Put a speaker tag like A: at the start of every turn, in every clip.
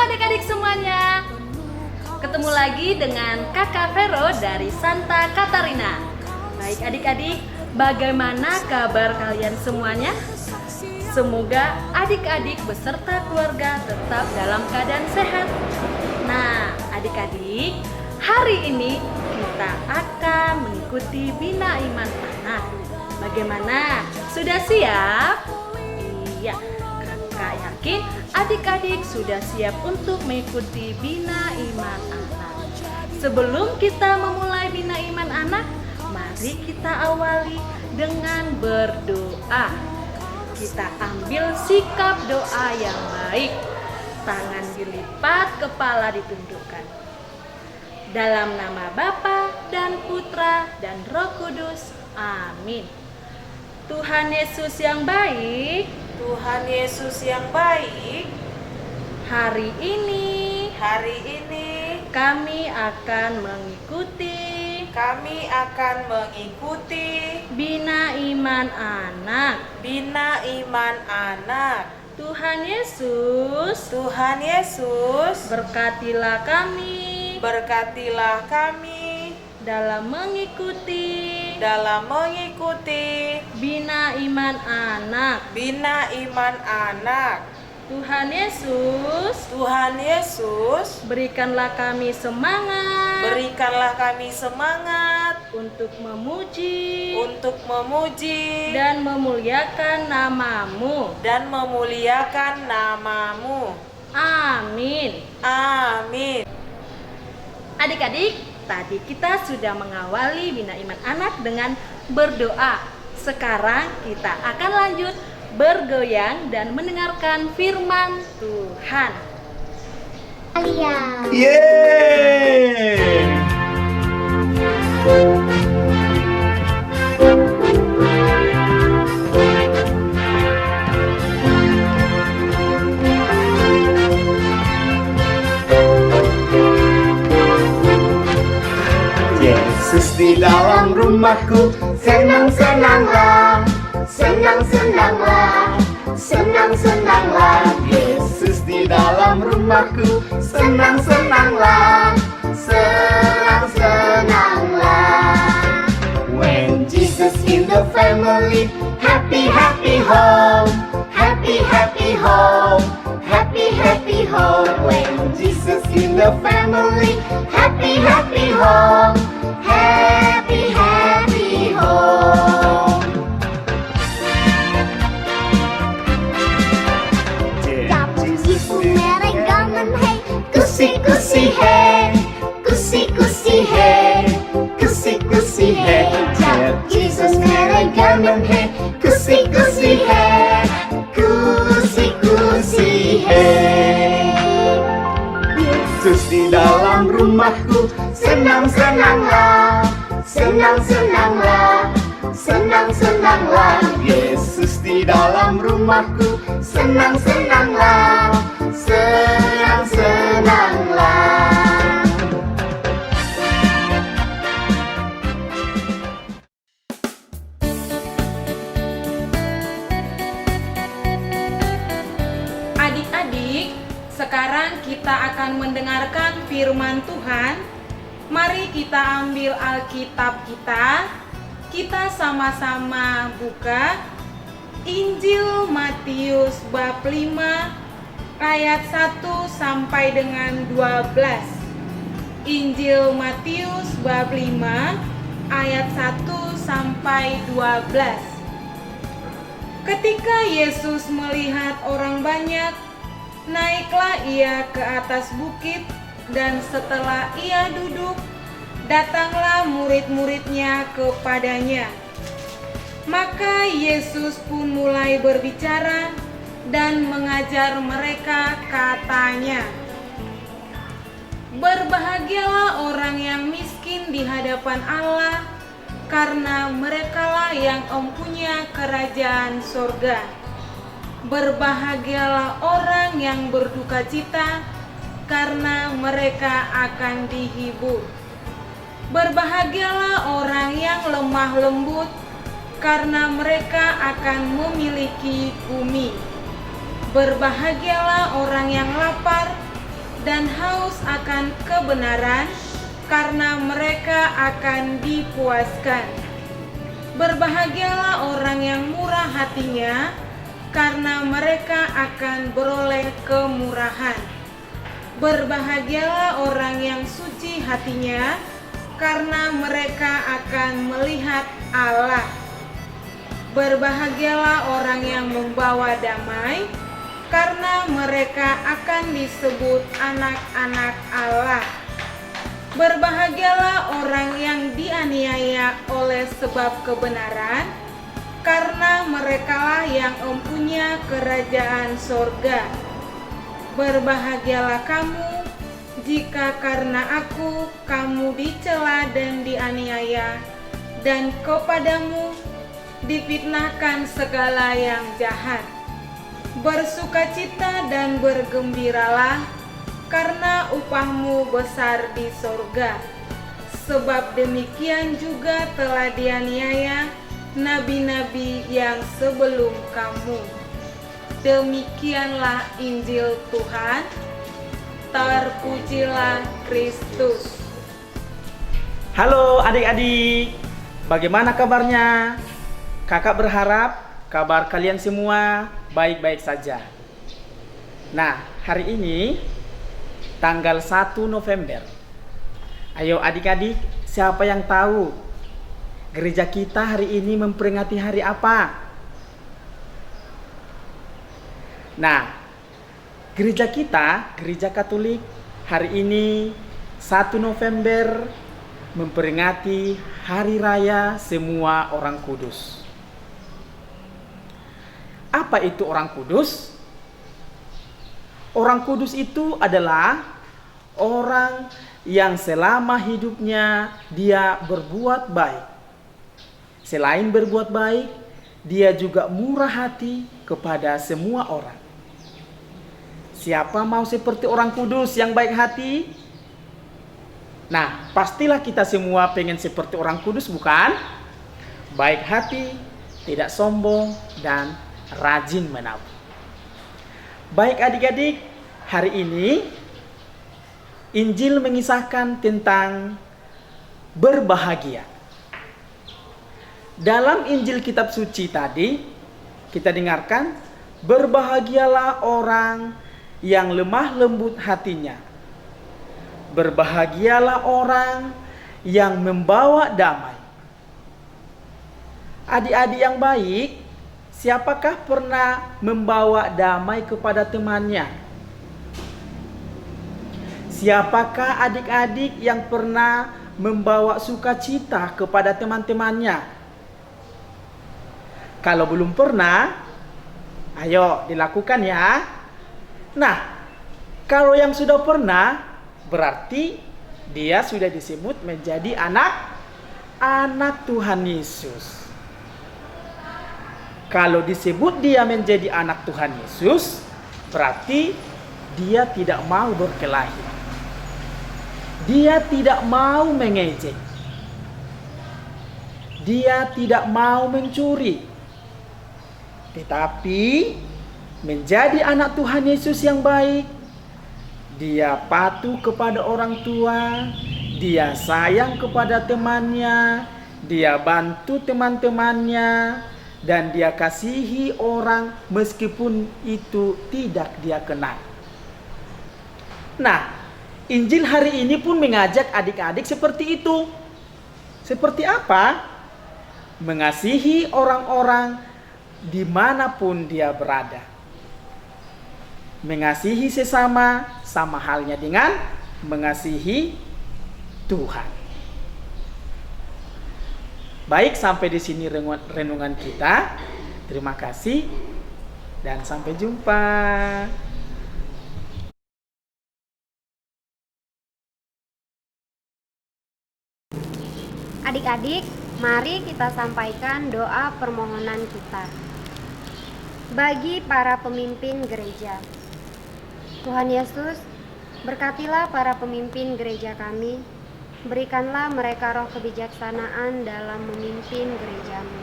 A: adik-adik semuanya. Ketemu lagi dengan Kakak Vero dari Santa Catarina. Baik adik-adik, bagaimana kabar kalian semuanya? Semoga adik-adik beserta keluarga tetap dalam keadaan sehat. Nah, adik-adik, hari ini kita akan mengikuti Bina Iman Anak. Bagaimana? Sudah siap? Iya, kakak yakin adik-adik sudah siap untuk mengikuti Bina Iman Anak. Sebelum kita memulai Bina Iman Anak, mari kita awali dengan berdoa. Kita ambil sikap doa yang baik. Tangan dilipat, kepala ditundukkan. Dalam nama Bapa dan Putra dan Roh Kudus. Amin. Tuhan Yesus yang baik,
B: Tuhan Yesus yang baik,
A: hari ini kami akan mengikuti Bina Iman Anak.
B: Bina Iman Anak.
A: Tuhan Yesus, berkatilah kami dalam mengikuti Bina Iman Anak. Tuhan Yesus, berikanlah kami semangat untuk memuji dan memuliakan namamu. Amin. Adik-adik, tadi kita sudah mengawali Bina Iman Anak dengan berdoa. Sekarang kita akan lanjut bergoyang dan mendengarkan firman Tuhan.
C: Yeay! Yesus di dalam rumahku, senang-senanglah, senang-senanglah, senang-senanglah. Yesus di dalam rumahku, senang-senanglah, senang-senanglah. When Jesus in the family, happy, happy home, happy, happy home, happy, happy home. When Jesus in the family, happy, happy home, happy, happy home. Kusi-kusi hey, kusi-kusi hey, kusi-kusi hey. Jesus merry gamen hey, kusi-kusi hey, kusi-kusi hey. Yesus di dalam rumahku, senang-senanglah, senang-senanglah, senang-senanglah. Yesus di dalam rumahku, senang-senanglah, senang-senanglah.
A: Adik-adik, sekarang kita akan mendengarkan firman Tuhan. Mari kita ambil Alkitab kita. Kita sama-sama buka Injil Matius bab 5 ayat 1 sampai dengan 12. Injil Matius bab 5 ayat 1 sampai 12. Ketika Yesus melihat orang banyak, naiklah ia ke atas bukit, dan setelah ia duduk, datanglah murid-muridnya kepadanya. Maka Yesus pun mulai berbicara dan mengajar mereka, katanya, "Berbahagialah orang yang miskin di hadapan Allah, karena merekalah yang mempunyai kerajaan sorga. Berbahagialah orang yang berduka cita, karena mereka akan dihibur. Berbahagialah orang yang lemah lembut, karena mereka akan memiliki bumi. Berbahagialah orang yang lapar,
B: dan haus akan kebenaran, karena mereka akan dipuaskan. Berbahagialah orang yang murah hatinya, karena mereka akan beroleh kemurahan. Berbahagialah orang yang suci hatinya, karena mereka akan melihat Allah. Berbahagialah orang yang membawa damai, karena mereka akan disebut anak-anak Allah. Berbahagialah orang yang dianiaya oleh sebab kebenaran, karena merekalah yang mempunyai kerajaan sorga. Berbahagialah kamu jika karena aku kamu dicela dan dianiaya, dan kepadamu difitnahkan segala yang jahat. Bersukacita dan bergembiralah, karena upahmu besar di sorga. Sebab demikian juga telah dianiaya nabi-nabi yang sebelum kamu. Demikianlah Injil Tuhan. Terpujilah Kristus.
D: Halo adik-adik, bagaimana kabarnya? Kakak berharap kabar kalian semua baik-baik saja. Nah, hari ini tanggal 1 November. Ayo adik-adik, siapa yang tahu gereja kita hari ini memperingati hari apa? Nah, gereja kita, gereja Katolik, hari ini 1 November memperingati Hari Raya Semua Orang Kudus. Apa itu orang kudus? Orang kudus itu adalah orang yang selama hidupnya dia berbuat baik. Selain berbuat baik, dia juga murah hati kepada semua orang. Siapa mau seperti orang kudus yang baik hati? Nah, pastilah kita semua pengen seperti orang kudus, bukan? Baik hati, tidak sombong, dan rajin menabur. Baik adik-adik, hari ini Injil mengisahkan tentang berbahagia. Dalam Injil kitab suci tadi kita dengarkan, berbahagialah orang yang lemah lembut hatinya. Berbahagialah orang yang membawa damai. Adik-adik yang baik, siapakah pernah membawa damai kepada temannya? Siapakah adik-adik yang pernah membawa sukacita kepada teman-temannya? Kalau belum pernah, ayo dilakukan ya. Nah, kalau yang sudah pernah, berarti dia sudah disebut menjadi anak Tuhan Yesus. Kalau disebut dia menjadi anak Tuhan Yesus, berarti dia tidak mau berkelahi. Dia tidak mau mengejek. Dia tidak mau mencuri. Tetapi menjadi anak Tuhan Yesus yang baik, dia patuh kepada orang tua, dia sayang kepada temannya, dia bantu teman-temannya, dan dia kasihi orang meskipun itu tidak dia kenal. Nah, Injil hari ini pun mengajak adik-adik seperti itu. Seperti apa? Mengasihi orang-orang dimanapun dia berada. Mengasihi sesama sama halnya dengan mengasihi Tuhan. Baik, sampai di sini renungan kita. Terima kasih dan sampai jumpa.
E: Adik-adik, mari kita sampaikan doa permohonan kita. Bagi para pemimpin gereja, Tuhan Yesus, berkatilah para pemimpin gereja kami. Berikanlah mereka roh kebijaksanaan dalam memimpin gerejamu.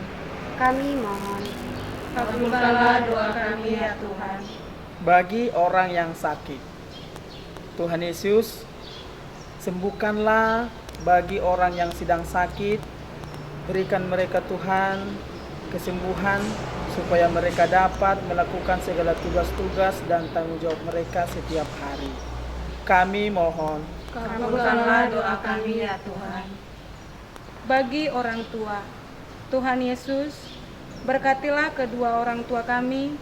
E: Kami mohon.
B: Kabulkanlah doa kami ya Tuhan.
D: Bagi orang yang sakit, Tuhan Yesus, sembuhkanlah bagi orang yang sedang sakit. Berikan mereka Tuhan kesembuhan supaya mereka dapat melakukan segala tugas-tugas dan tanggung jawab mereka setiap hari. Kami mohon,
B: Kabulkanlah doa kami ya Tuhan. Bagi orang tua, Tuhan Yesus, berkatilah kedua orang tua kami,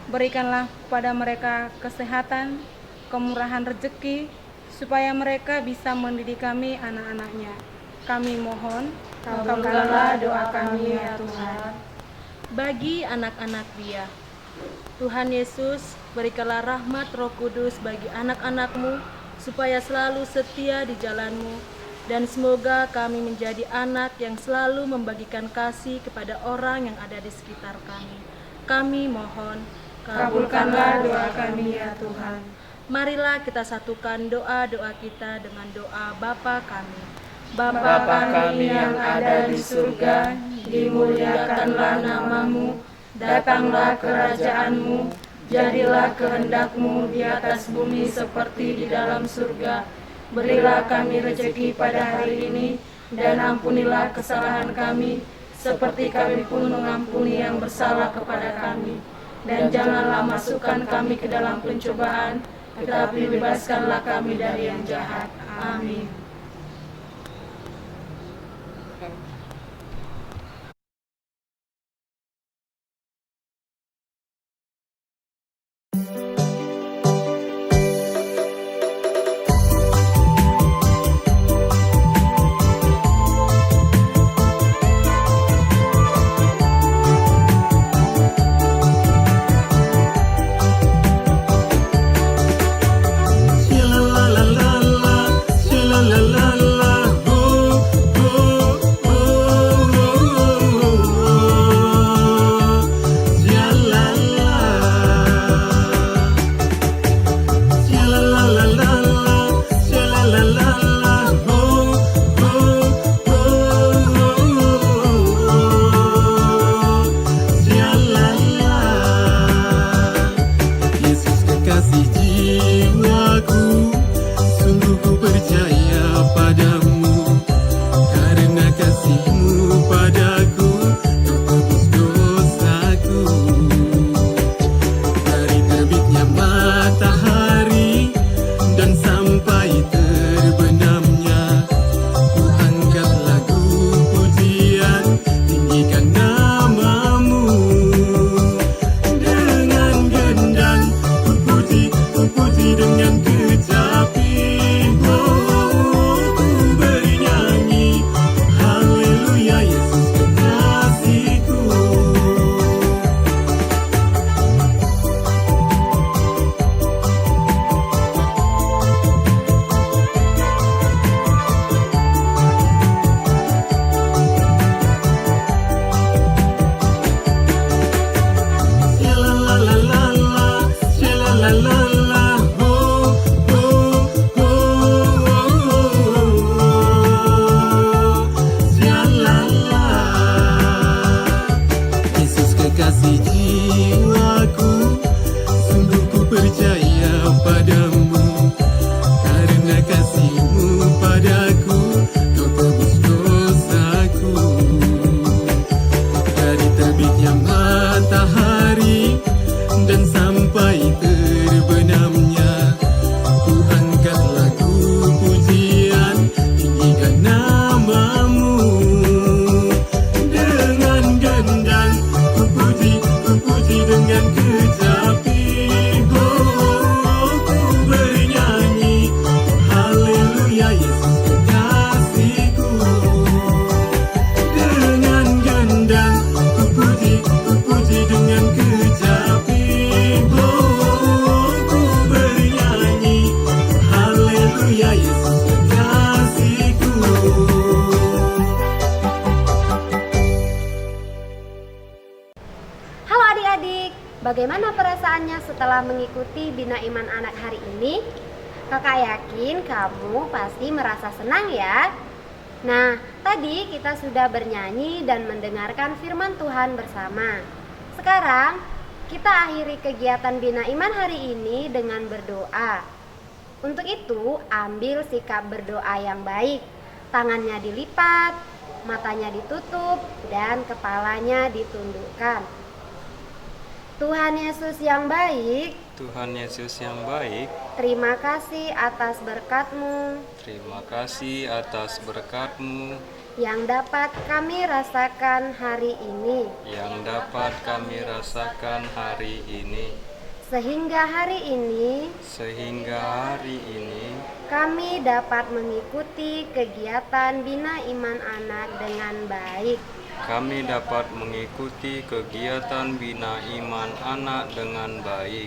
B: berikanlah kepada mereka kesehatan, kemurahan rezeki, supaya mereka bisa mendidik kami anak-anaknya. Kami mohon, kabulkanlah doa kami ya Tuhan.
A: Bagi anak-anak Dia, Tuhan Yesus, berikanlah rahmat Roh Kudus bagi anak-anak-Mu, supaya selalu setia di jalan-Mu, dan semoga kami menjadi anak yang selalu membagikan kasih kepada orang yang ada di sekitar kami. Kami mohon,
B: Kabulkanlah doa kami ya Tuhan.
A: marilah kita satukan doa-doa kita dengan doa Bapa kami.
B: Bapa kami yang ada di surga, dimuliakanlah namamu, datanglah kerajaan-Mu, jadilah kehendak-Mu di atas bumi seperti di dalam surga. Berilah kami rezeki pada hari ini, dan ampunilah kesalahan kami, seperti kami pun mengampuni yang bersalah kepada kami. Dan janganlah masukkan kami ke dalam pencobaan, tetapi bebaskanlah kami dari yang jahat. Amin.
E: Bagaimana perasaannya setelah mengikuti Bina Iman Anak hari ini? Kakak yakin kamu pasti merasa senang ya. Nah, tadi kita sudah bernyanyi dan mendengarkan firman Tuhan bersama. Sekarang, kita akhiri kegiatan Bina Iman hari ini dengan berdoa. Untuk itu, ambil sikap berdoa yang baik. Tangannya dilipat, matanya ditutup, dan kepalanya ditundukkan. Tuhan Yesus yang baik,
F: Tuhan Yesus yang baik,
E: terima kasih atas berkat-Mu
F: terima kasih atas berkat-Mu
E: yang dapat kami rasakan hari ini.
F: yang dapat kami rasakan hari ini,
E: Sehingga hari ini kami dapat mengikuti kegiatan Bina Iman Anak dengan baik.
F: Kami dapat mengikuti kegiatan Bina Iman Anak dengan baik.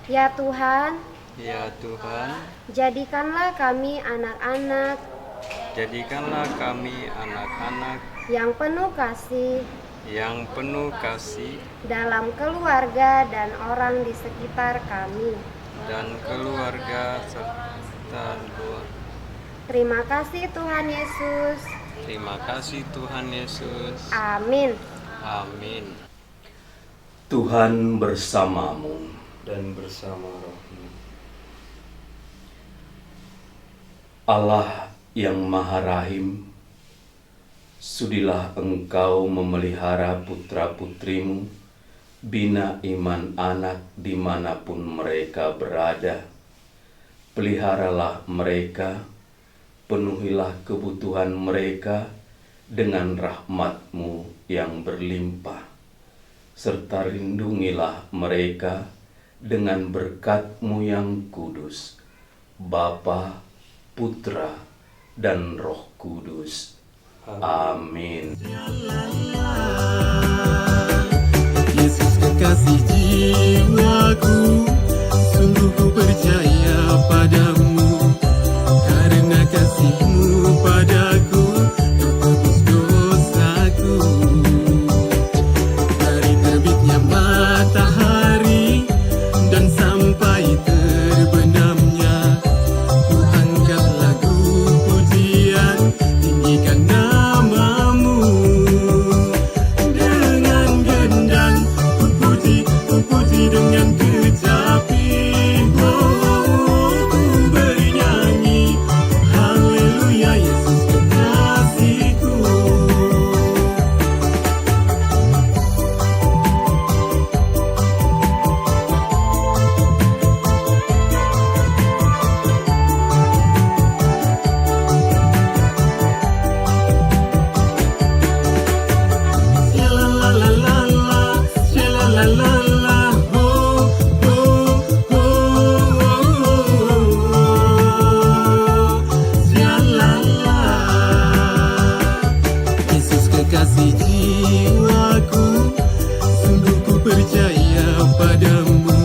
E: Ya Tuhan,
F: Ya Tuhan,
E: jadikanlah kami anak-anak
F: jadikanlah kami anak-anak
E: yang penuh kasih
F: yang penuh kasih
E: dalam keluarga dan orang di sekitar kami.
F: dan keluarga serta luar.
E: Terima kasih Tuhan Yesus.
F: Terima kasih Tuhan Yesus.
E: Amin.
F: Amin.
C: Tuhan bersamamu.
F: Dan bersama rohmu.
C: Allah yang Maha Rahim, sudilah Engkau memelihara putra-putrimu, bina iman anak dimanapun mereka berada. Peliharalah mereka, penuhilah kebutuhan mereka dengan rahmat-Mu yang berlimpah, serta lindungilah mereka dengan berkat-Mu yang kudus, Bapa, Putra, dan Roh Kudus. Amin.
G: Yesus kekasih jiwaku, sungguh ku percaya padamu, karena kasih-Mu padaku, Kau tebus dosaku. Dari terbitnya matahari dan sampai terbenamnya, ku angkat lagu pujian, tinggikan nama-Mu. Dengan gendang ku puji dengan kecapi. Oh, ku bernyanyi haleluya, Yesus kekasihku. Yesus kekasih jiwaku, sungguh ku percaya padamu,